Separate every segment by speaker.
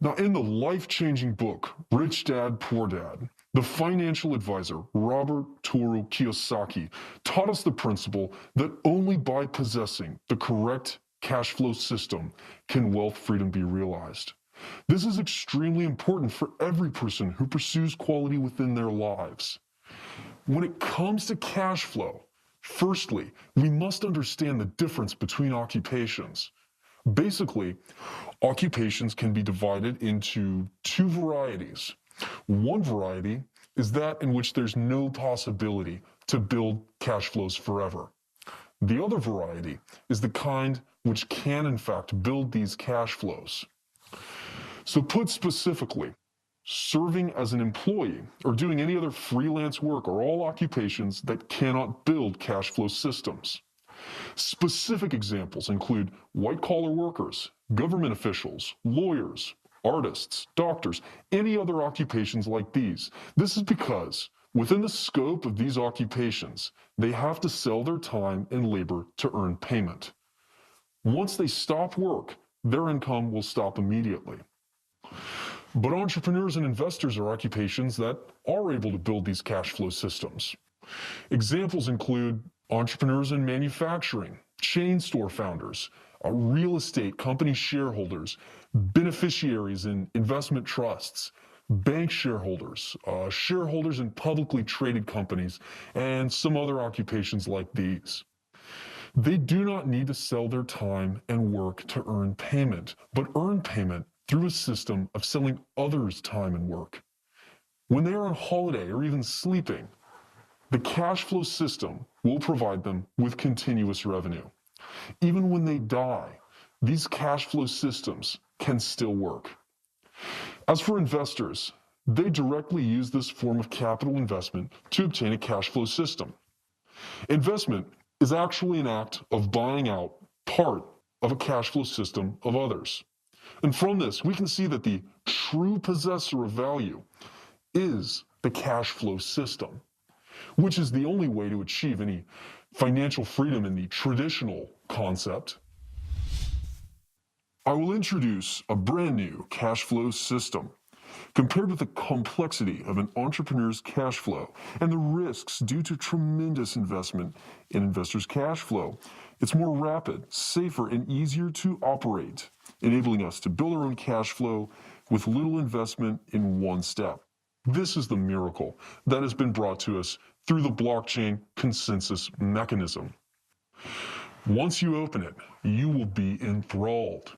Speaker 1: Now, in the life-changing book, Rich Dad, Poor Dad, the financial advisor Robert Toru Kiyosaki taught us the principle that only by possessing the correct cash flow system can wealth freedom be realized. This is extremely important for every person who pursues quality within their lives. When it comes to cash flow, firstly, we must understand the difference between occupations. Basically, occupations can be divided into two varieties. One variety is that in which there's no possibility to build cash flows forever. The other variety is the kind which can, in fact, build these cash flows. So put specifically, serving as an employee or doing any other freelance work are all occupations that cannot build cash flow systems. Specific examples include white-collar workers, government officials, lawyers, artists, doctors, any other occupations like these. This is because within the scope of these occupations, they have to sell their time and labor to earn payment. Once they stop work, their income will stop immediately. But entrepreneurs and investors are occupations that are able to build these cash flow systems. Examples include entrepreneurs in manufacturing, chain store founders, real estate company shareholders, beneficiaries in investment trusts, bank shareholders, shareholders in publicly traded companies, and some other occupations like these. They do not need to sell their time and work to earn payment, but earn payment through a system of selling others' time and work. When they are on holiday or even sleeping, the cash flow system will provide them with continuous revenue. Even when they die, these cash flow systems can still work. As for investors, they directly use this form of capital investment to obtain a cash flow system. Investment is actually an act of buying out part of a cash flow system of others. And from this, we can see that the true possessor of value is the cash flow system, which is the only way to achieve any financial freedom in the traditional concept. I will introduce a brand new cash flow system. Compared with the complexity of an entrepreneur's cash flow and the risks due to tremendous investment in investors' cash flow, it's more rapid, safer, and easier to operate, enabling us to build our own cash flow with little investment in one step. This is the miracle that has been brought to us through the blockchain consensus mechanism. Once you open it, you will be enthralled.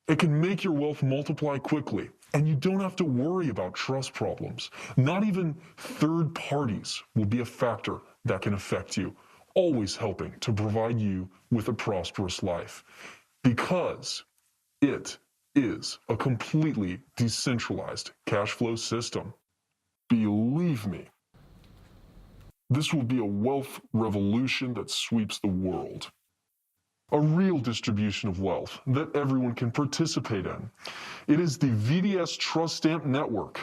Speaker 1: It can make your wealth multiply quickly, and you don't have to worry about trust problems. Not even third parties will be a factor that can affect you, always helping to provide you with a prosperous life, because it is a completely decentralized cash flow system. Believe me, this will be a wealth revolution that sweeps the world. A real distribution of wealth that everyone can participate in. It is the VDS Trust Stamp Network.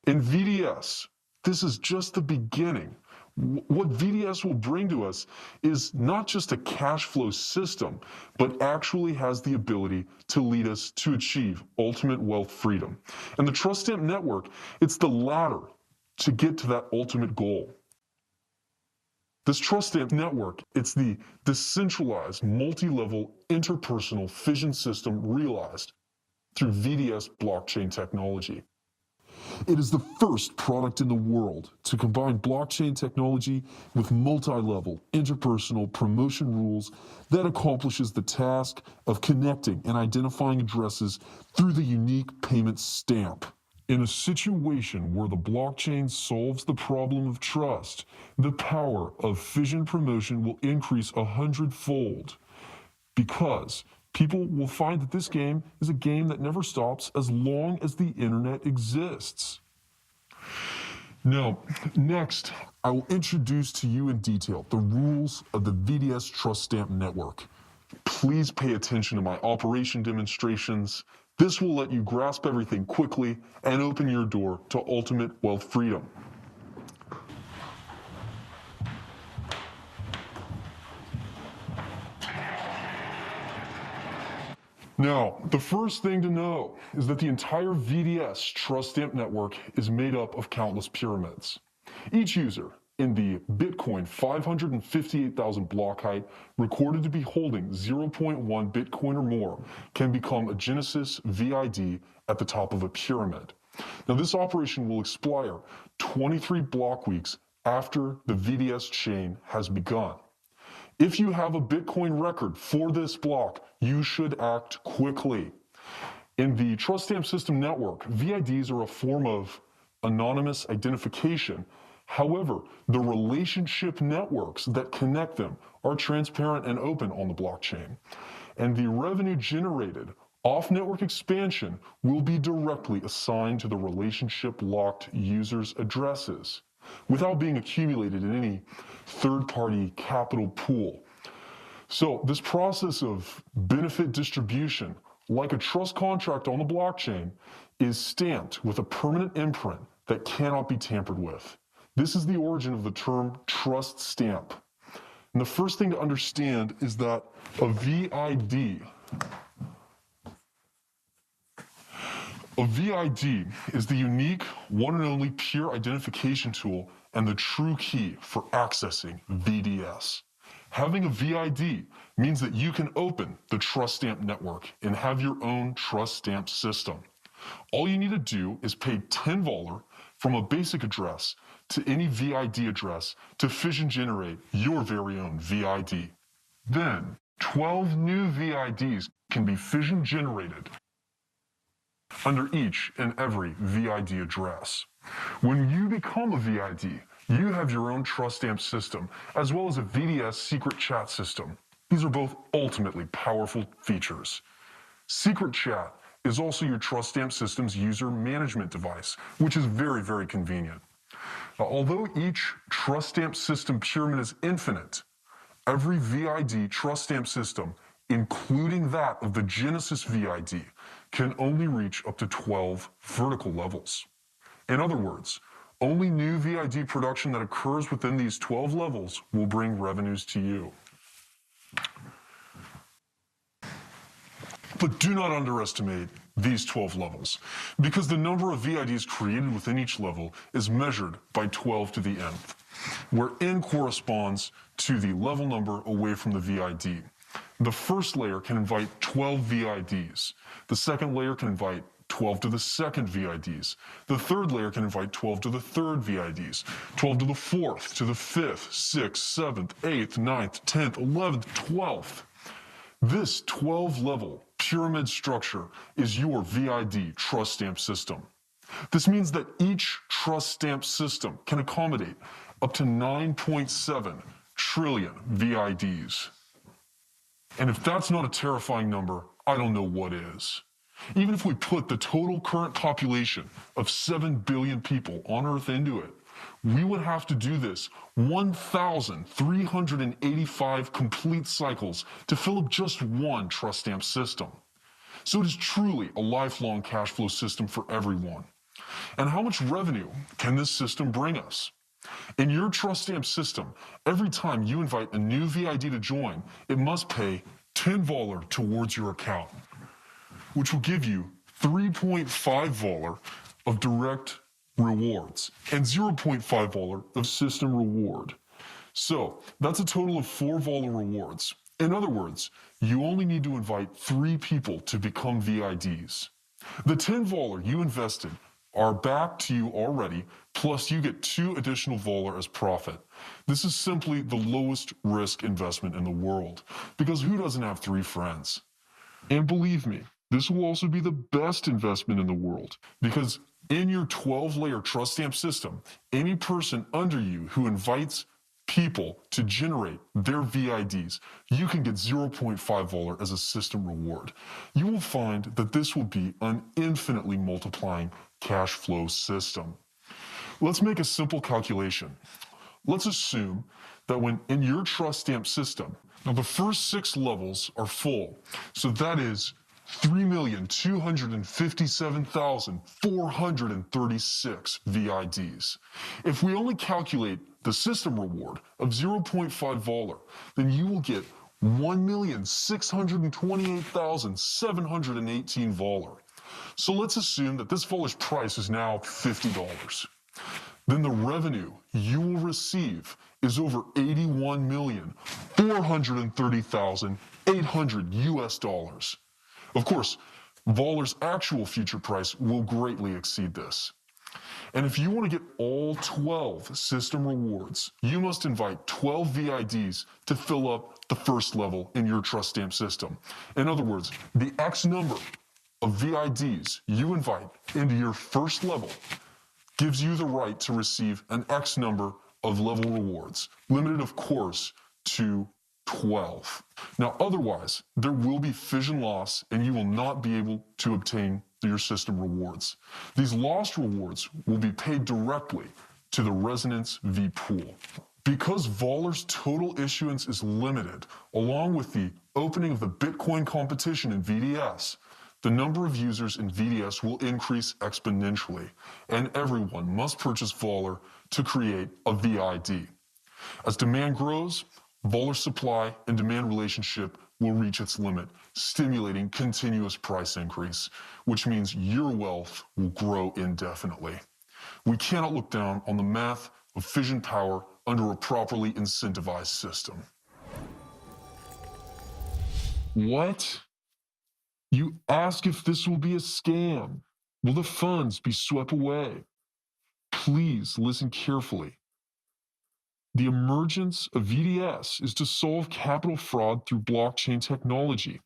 Speaker 1: In VDS, this is just the beginning. What VDS will bring to us is not just a cash flow system, but actually has the ability to lead us to achieve ultimate wealth freedom. And the Trust Stamp Network, it's the ladder to get to that ultimate goal. This Trust Stamp Network, it's the decentralized, multi-level, interpersonal fission system realized through VDS blockchain technology. It is the first product in the world to combine blockchain technology with multi-level, interpersonal promotion rules that accomplishes the task of connecting and identifying addresses through the unique payment stamp. In a situation where the blockchain solves the problem of trust, the power of fission promotion will increase 100-fold, because people will find that this game is a game that never stops as long as the internet exists. Now, next, I will introduce to you in detail the rules of the VDS Trust Stamp Network. Please pay attention to my operation demonstrations. This will let you grasp everything quickly and open your door to ultimate wealth freedom. Now, the first thing to know is that the entire VDS trust stamp network is made up of countless pyramids. Each user in the Bitcoin 558,000 block height recorded to be holding 0.1 Bitcoin or more can become a Genesis VID at the top of a pyramid. Now, this operation will expire 23 block weeks after the VDS chain has begun. If you have a Bitcoin record for this block, you should act quickly. In the trust stamp system network, VIDs are a form of anonymous identification. However, the relationship networks that connect them are transparent and open on the blockchain. And the revenue generated off-network expansion will be directly assigned to the relationship-locked users' addresses without being accumulated in any third-party capital pool. So this process of benefit distribution, like a trust contract on the blockchain, is stamped with a permanent imprint that cannot be tampered with. This is the origin of the term trust stamp. And the first thing to understand is that a VID is the unique, one and only pure identification tool and the true key for accessing VDS. Having a VID means that you can open the trust stamp network and have your own trust stamp system. All you need to do is pay $10 from a basic address to any VID address to fission generate your very own VID. Then, 12 new VIDs can be fission generated under each and every VID address. When you become a VID, you have your own trust stamp system, as well as a VDS secret chat system. These are both ultimately powerful features. Secret chat is also your trust stamp system's user management device, which is very, very convenient. Now, although each trust stamp system pyramid is infinite, every VID trust stamp system, including that of the Genesis VID, can only reach up to 12 vertical levels. In other words, only new VID production that occurs within these 12 levels will bring revenues to you. But do not underestimate these 12 levels, because the number of VIDs created within each level is measured by 12 to the nth, where n corresponds to the level number away from the VID. The first layer can invite 12 VIDs. The second layer can invite 12 to the second VIDs. The third layer can invite 12 to the third VIDs, 12 to the fourth, to the fifth, sixth, seventh, eighth, ninth, 10th, 11th, 12th. This 12-level pyramid structure is your VID trust stamp system. This means that each trust stamp system can accommodate up to 9.7 trillion VIDs. And if that's not a terrifying number, I don't know what is. Even if we put the total current population of 7 billion people on Earth into it, we would have to do this 1,385 complete cycles to fill up just one trust stamp system. So it is truly a lifelong cash flow system for everyone. And how much revenue can this system bring us? In your trust stamp system, every time you invite a new VID to join, it must pay $10 towards your account, which will give you $3.5 of direct rewards and $0.5 of system reward. So that's a total of $4 rewards. In other words, you only need to invite 3 people to become VIDs. The $10 you invested are back to you already, plus you get 2 additional VOLR as profit. This is simply the lowest risk investment in the world, because who doesn't have 3 friends? And believe me, this will also be the best investment in the world, because in your 12-layer trust stamp system, any person under you who invites people to generate their VIDs, you can get 0.5 VOLR as a system reward. You will find that this will be an infinitely multiplying cash flow system. Let's make a simple calculation. Let's assume that when in your trust stamp system, now the first 6 levels are full, so that is 3,257,436 VIDs. If we only calculate the system reward of 0.5 VOLR, then you will get $1,628,718 Voller. So let's assume that this Voller's price is now $50. Then the revenue you will receive is over $81,430,800 US. Of course, Voller's actual future price will greatly exceed this. And if you want to get all 12 system rewards, you must invite 12 VIDs to fill up the first level in your trust stamp system. In other words, the X number of VIDs you invite into your first level gives you the right to receive an X number of level rewards, limited, of course, to 12. Now, otherwise, there will be fission loss and you will not be able to obtain your system rewards. These lost rewards will be paid directly to the Resonance V pool. Because Voller's total issuance is limited, along with the opening of the Bitcoin competition in VDS, the number of users in VDS will increase exponentially, and everyone must purchase Voller to create a VID. As demand grows, Voller's supply and demand relationship will reach its limit, stimulating continuous price increase, which means your wealth will grow indefinitely. We cannot look down on the math of fission power under a properly incentivized system. What? You ask if this will be a scam. Will the funds be swept away? Please listen carefully. The emergence of VDS is to solve capital fraud through blockchain technology.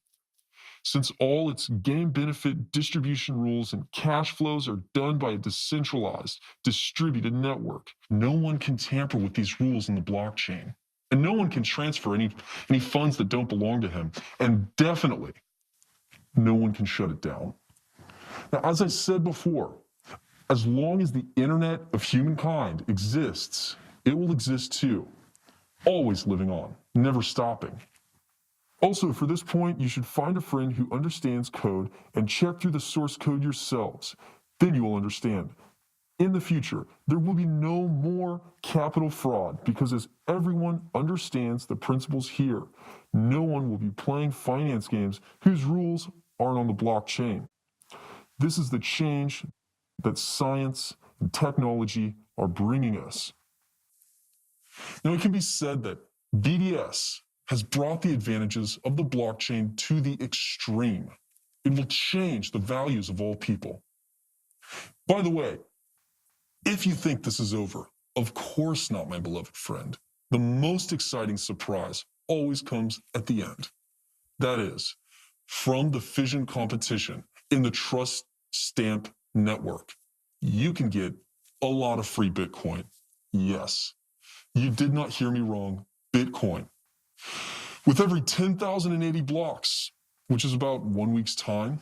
Speaker 1: Since all its game benefit distribution rules and cash flows are done by a decentralized, distributed network, no one can tamper with these rules in the blockchain. And no one can transfer any funds that don't belong to him. And definitely, no one can shut it down. Now, as I said before, as long as the internet of humankind exists, it will exist too, always living on, never stopping. Also, for this point, you should find a friend who understands code and check through the source code yourselves. Then you will understand. In the future, there will be no more capital fraud because as everyone understands the principles here, no one will be playing finance games whose rules aren't on the blockchain. This is the change that science and technology are bringing us. Now, it can be said that VDS has brought the advantages of the blockchain to the extreme. It will change the values of all people. By the way, if you think this is over, of course not, my beloved friend. The most exciting surprise always comes at the end. That is, from the fission competition in the Trust Stamp network, you can get a lot of free Bitcoin. Yes, you did not hear me wrong, Bitcoin. With every 10,080 blocks, which is about 1 week's time,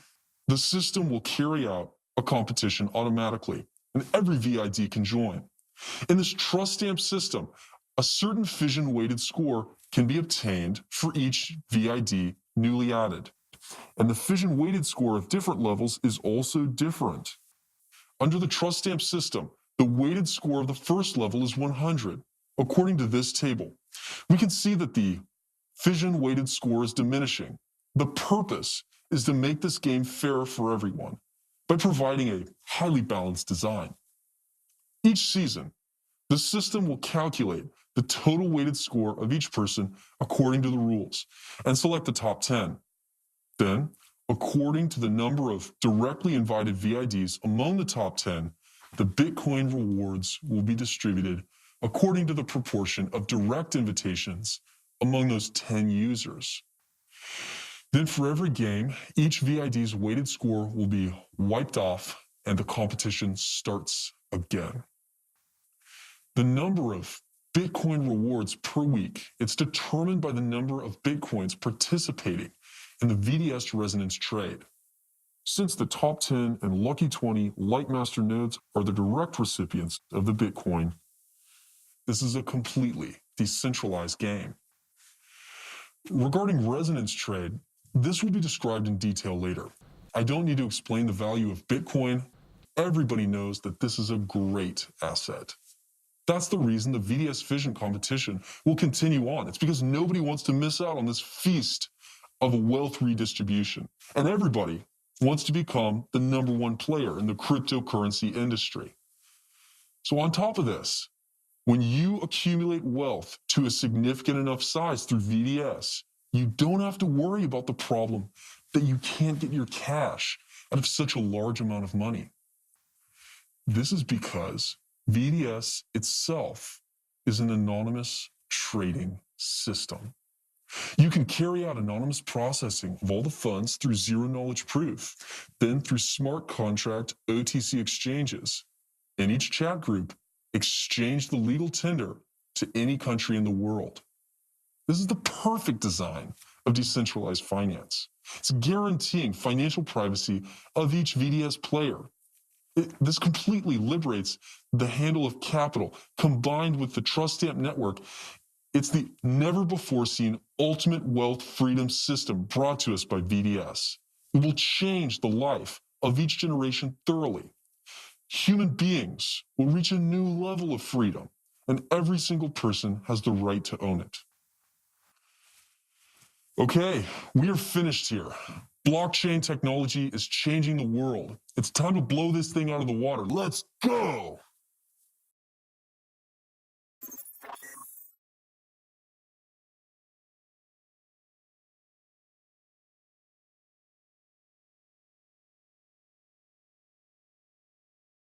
Speaker 1: the system will carry out a competition automatically, and every VID can join. In this trust stamp system, a certain fission-weighted score can be obtained for each VID newly added. And the fission-weighted score of different levels is also different. Under the trust stamp system, the weighted score of the first level is 100. According to this table, we can see that the fission-weighted score is diminishing. The purpose is to make this game fair for everyone by providing a highly balanced design. Each season, the system will calculate the total weighted score of each person according to the rules and select the top 10. Then, according to the number of directly invited VIDs among the top 10, the Bitcoin rewards will be distributed according to the proportion of direct invitations among those 10 users. Then for every game, each VID's weighted score will be wiped off and the competition starts again. The number of Bitcoin rewards per week, it's determined by the number of Bitcoins participating in the VDS resonance trade. Since the top 10 and lucky 20 Lightmaster nodes are the direct recipients of the Bitcoin, this is a completely decentralized game. Regarding resonance trade, this will be described in detail later. I don't need to explain the value of Bitcoin. Everybody knows that this is a great asset. That's the reason the VDS fission competition will continue on. It's because nobody wants to miss out on this feast of wealth redistribution. And everybody wants to become the number one player in the cryptocurrency industry. So on top of this, when you accumulate wealth to a significant enough size through VDS, you don't have to worry about the problem that you can't get your cash out of such a large amount of money. This is because VDS itself is an anonymous trading system. You can carry out anonymous processing of all the funds through zero-knowledge proof, then through smart contract OTC exchanges. In each chat group, exchange the legal tender to any country in the world. This is the perfect design of decentralized finance. It's guaranteeing financial privacy of each VDS player. This completely liberates the handle of capital combined with the trust stamp network. It's the never-before-seen ultimate wealth freedom system brought to us by VDS. It will change the life of each generation thoroughly. Human beings will reach a new level of freedom, and every single person has the right to own it. Okay, we are finished here. Blockchain technology is changing the world. It's time to blow this thing out of the water. Let's go!